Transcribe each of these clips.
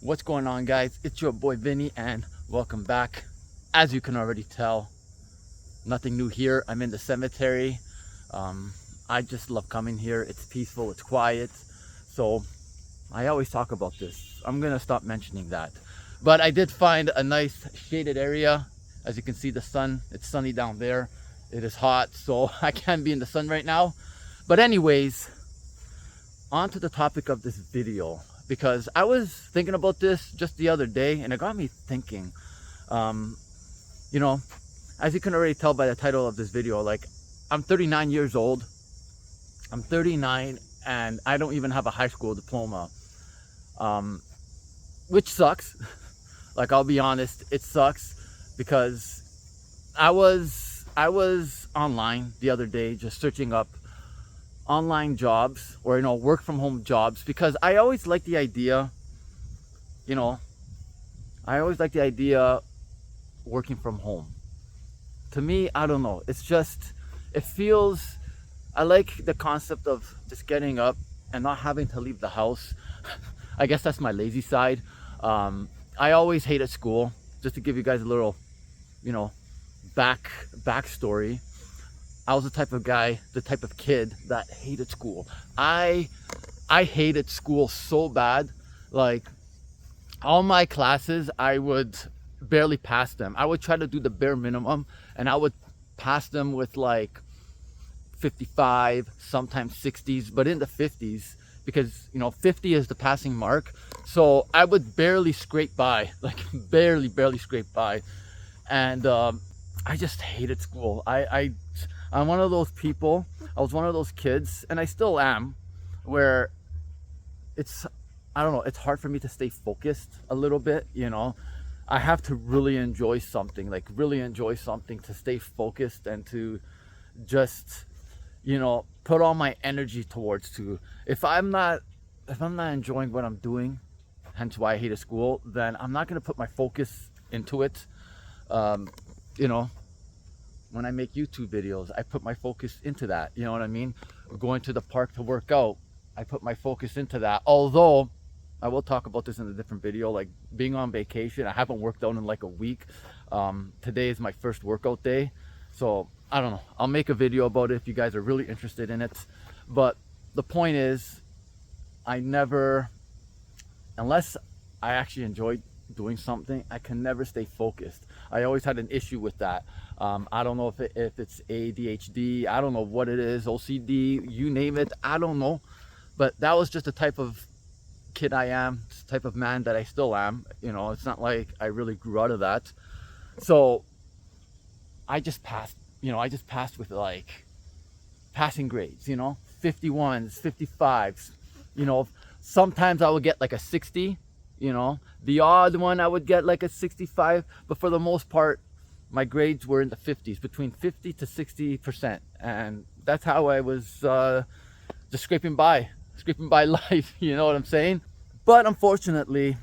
What's going on, guys? It's your boy Vinny and welcome back. As you can already tell, nothing new here. I'm in the cemetery. I just love coming here. It's peaceful, it's quiet. So I always talk about this. I'm gonna stop mentioning that. But I did find a nice shaded area. As you can see, the sun, it's sunny down there. It is hot, so I can't be in the sun right now. But anyways, on to the topic of this video, because I was thinking about this just the other day and it got me thinking. You know, as you can already tell by the title of this video, like, I'm 39 years old. I'm 39 and I don't even have a high school diploma, which sucks. Like, I'll be honest, it sucks, because I was online the other day just searching up online jobs, or work from home jobs, because I always like the idea, working from home. To me, I don't know, it's just, it feels, I like the concept of just getting up and not having to leave the house. I guess that's my lazy side. I always hated school. Just to give you guys a little backstory, I was the type of guy, the type of kid that hated school. I hated school so bad. Like, all my classes, I would barely pass them. I would try to do the bare minimum and I would pass them with like 55, sometimes 60s, but in the 50s, because 50 is the passing mark. So I would barely scrape by, like barely scrape by. And I just hated school. I'm one of those people, I was one of those kids, and I still am, where I don't know, it's hard for me to stay focused a little bit, I have to really enjoy something, to stay focused and to just, put all my energy towards to. If I'm not enjoying what I'm doing, hence why I hated school, then I'm not going to put my focus into it. When I make YouTube videos, I put my focus into that. You know what I mean? Going to the park to work out, I put my focus into that. Although, I will talk about this in a different video, like being on vacation. I haven't worked out in like a week. Today is my first workout day. So, I don't know. I'll make a video about it if you guys are really interested in it. But the point is, unless I actually enjoyed doing something, I can never stay focused. I always had an issue with that. I don't know if it's ADHD, I don't know what it is, OCD, you name it, I don't know. But that was just the type of kid I am, the type of man that I still am. It's not like I really grew out of that. So I just passed, with like passing grades, 51s, 55s, sometimes I would get like a 60. The odd one I would get like a 65, but for the most part my grades were in the 50s, between 50 to 60%, and that's how I was just scraping by life. You know what I'm saying? But unfortunately,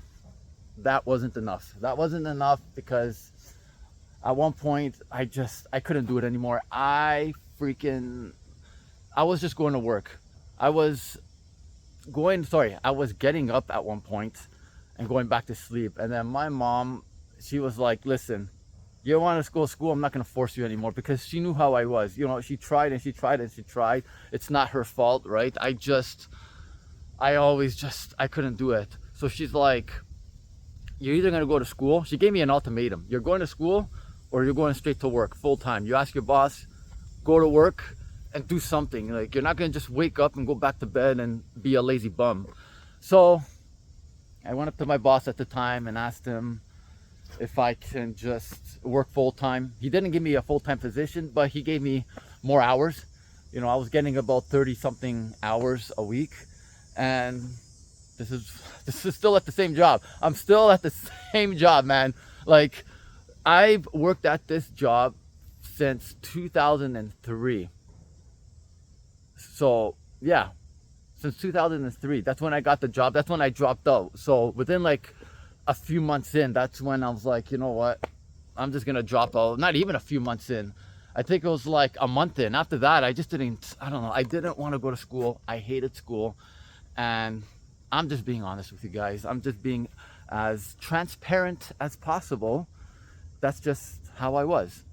that wasn't enough. Because at one point I couldn't do it anymore. I was just going to work. I was getting up at one point and going back to sleep, and then my mom, she was like, listen, you want to go to school, I'm not going to force you anymore, because she knew how I was. She tried. It's not her fault, right? I couldn't do it. So she's like, you're either going to go to school. She gave me an ultimatum: you're going to school or you're going straight to work full time. You ask your boss, go to work and do something. Like, you're not going to just wake up and go back to bed and be a lazy bum. So I went up to my boss at the time and asked him if I can just work full-time. He didn't give me a full-time position, but he gave me more hours. I was getting about 30 something hours a week, and this is still at the same job. I'm still at the same job, man. Like, I've worked at this job since 2003. So yeah, since 2003, that's when I got the job. That's when I dropped out. So within like a few months in, that's when I was like, you know what, I'm just gonna drop out. Not even a few months in, I think it was like a month in. After that, I don't know, I didn't want to go to school. I hated school. And I'm just being honest with you guys. I'm just being as transparent as possible. That's just how I was.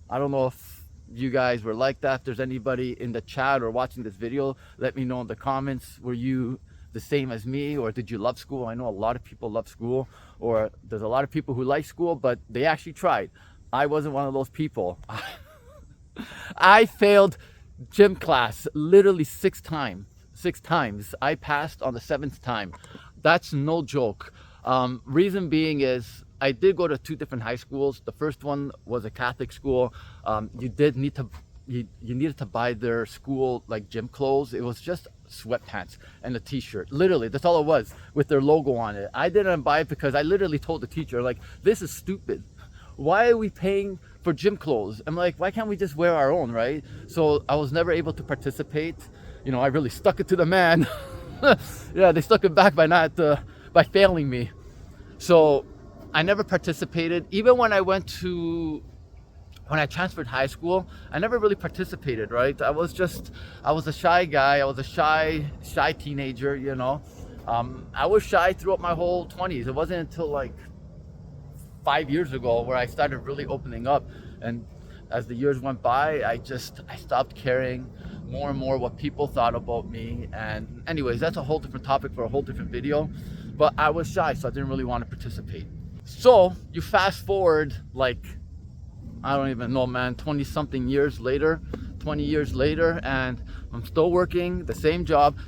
I don't know if you guys were like that. If there's anybody in the chat or watching this video, let me know in the comments. Were you the same as me, or did you love school? I know a lot of people love school, or there's a lot of people who like school, but they actually tried. I wasn't one of those people. I failed gym class literally 6 times. 6 times. I passed on the 7th time. That's no joke. Reason being is I did go to 2 different high schools. The first one was a Catholic school. You needed to buy their school like gym clothes. It was just sweatpants and a t-shirt. Literally, that's all it was, with their logo on it. I didn't buy it because I literally told the teacher, like, this is stupid. Why are we paying for gym clothes? I'm like, why can't we just wear our own, right? So I was never able to participate. You know, I really stuck it to the man. Yeah, they stuck it back by failing me. So I never participated. Even when I transferred high school, I never really participated, right? I was a shy guy. I was a shy teenager, you know. I was shy throughout my whole 20s. It wasn't until like 5 years ago where I started really opening up. And as the years went by, I stopped caring more and more what people thought about me. And anyways, that's a whole different topic for a whole different video. But I was shy, so I didn't really want to participate. So you fast forward, like, I don't even know, man, 20 something years later, 20 years later, and I'm still working the same job.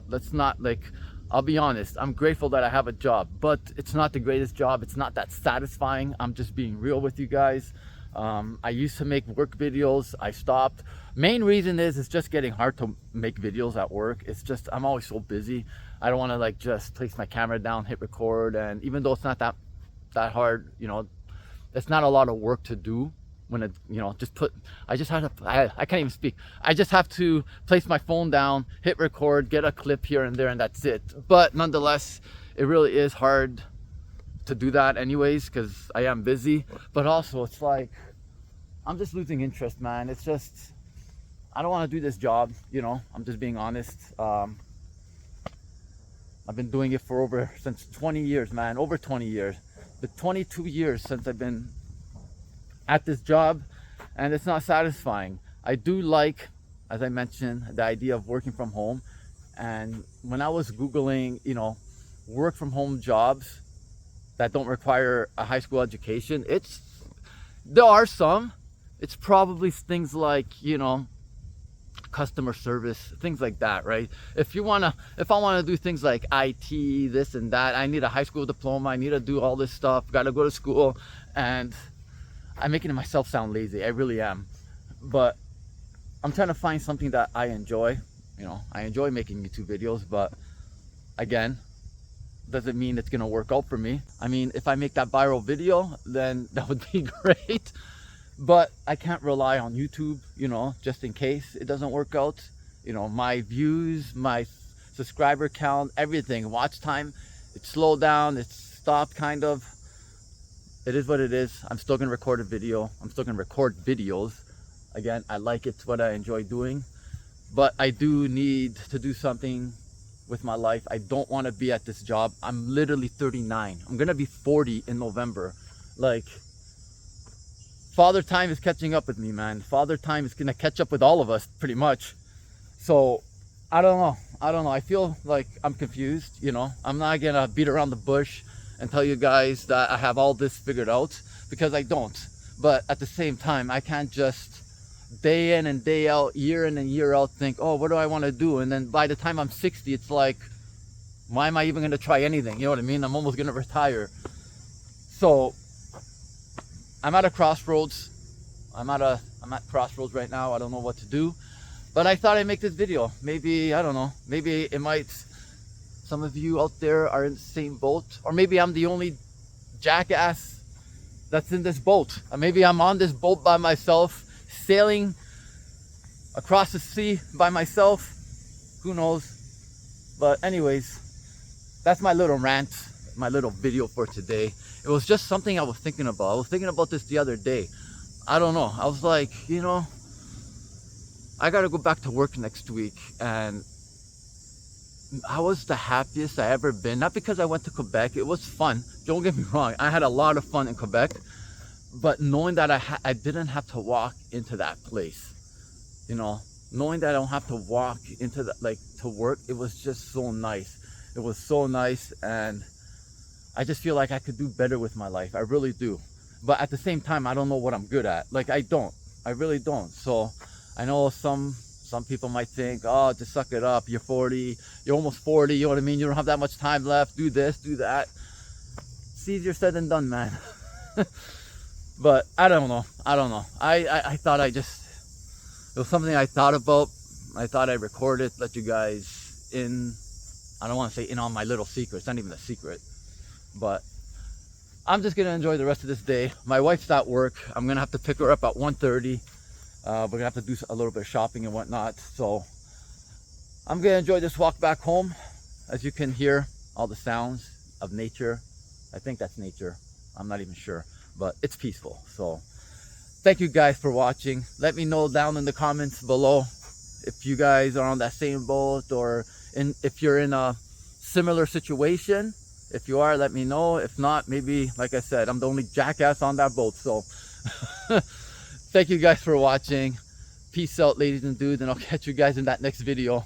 Let's not, like, I'll be honest, I'm grateful that I have a job, but it's not the greatest job. It's not that satisfying. I'm just being real with you guys. I used to make work videos. I stopped. Main reason is it's just getting hard to make videos at work. It's just, I'm always so busy. I don't want to like just place my camera down, hit record, and even though it's not that hard, you know, it's not a lot of work to do. When it, you know, I can't even speak. I just have to place my phone down, hit record, get a clip here and there, and that's it. But nonetheless, it really is hard to do that anyways, because I am busy. But also, it's like, I'm just losing interest, man. It's just, I don't want to do this job, you know. I'm just being honest. I've been doing it for since 20 years, man. Over 20 years. The 22 years since I've been at this job, and it's not satisfying. I do like, as I mentioned, the idea of working from home. And when I was Googling, you know, work from home jobs that don't require a high school education, there are some. It's probably things like, you know, customer service, things like that, right? If I want to do things like IT, this and that, I need a high school diploma. I need to do all this stuff. Got to go to school, and I'm making myself sound lazy. I really am. But I'm trying to find something that I enjoy. You know, I enjoy making YouTube videos, but again, doesn't mean it's gonna work out for me. I mean, if I make that viral video, then that would be great. But I can't rely on YouTube, you know, just in case it doesn't work out. You know, my views, my subscriber count, everything, watch time, it's slowed down, it's stopped kind of. It is what it is. I'm still gonna record a video. I'm still gonna record videos. Again, I like it. It's what I enjoy doing. But I do need to do something with my life. I don't want to be at this job. I'm literally 39. I'm gonna be 40 in November. Like, Father Time is catching up with me, man. Father Time is gonna catch up with all of us, pretty much. So, I don't know. I feel like I'm confused, you know. I'm not gonna beat around the bush and tell you guys that I have all this figured out, because I don't. But at the same time, I can't just day in and day out, year in and year out, think, oh, what do I want to do? And then by the time I'm 60, it's like, why am I even going to try anything? You know what I mean? I'm almost going to retire. So I'm at a crossroads. I'm at crossroads right now. I don't know what to do, but I thought I'd make this video. Maybe, I don't know, maybe it might, some of you out there are in the same boat, or maybe I'm the only jackass that's in this boat. Or maybe I'm on this boat by myself, sailing across the sea by myself. Who knows? But anyways, that's my little rant, my little video for today. It was just something I was thinking about. I was thinking about this the other day. I don't know. I was like, you know, I gotta go back to work next week, and I was the happiest I ever been. Not because I went to Quebec. It was fun. Don't get me wrong. I had a lot of fun in Quebec. But knowing that I didn't have to walk into that place, you know, knowing that I don't have to walk into the, like, to work, it was just so nice. It was so nice, and I just feel like I could do better with my life. I really do. But at the same time, I don't know what I'm good at. Like, I don't. I really don't. So I know some people might think, oh, just suck it up. You're 40. You're almost 40. You know what I mean? You don't have that much time left. Do this, do that. It's easier said than done, man. But I don't know. I don't know. I thought it was something I thought about. I thought I'd record it, let you guys in. I don't want to say in on my little secret. It's not even a secret. But I'm just going to enjoy the rest of this day. My wife's at work. I'm going to have to pick her up at 1:30. We're going to have to do a little bit of shopping and whatnot. So I'm going to enjoy this walk back home. As you can hear, all the sounds of nature. I think that's nature. I'm not even sure. But it's peaceful. So thank you guys for watching. Let me know down in the comments below if you guys are on that same boat, or if you're in a similar situation. If you are, let me know. If not, maybe, like I said, I'm the only jackass on that boat. So thank you guys for watching. Peace out, ladies and dudes, and I'll catch you guys in that next video.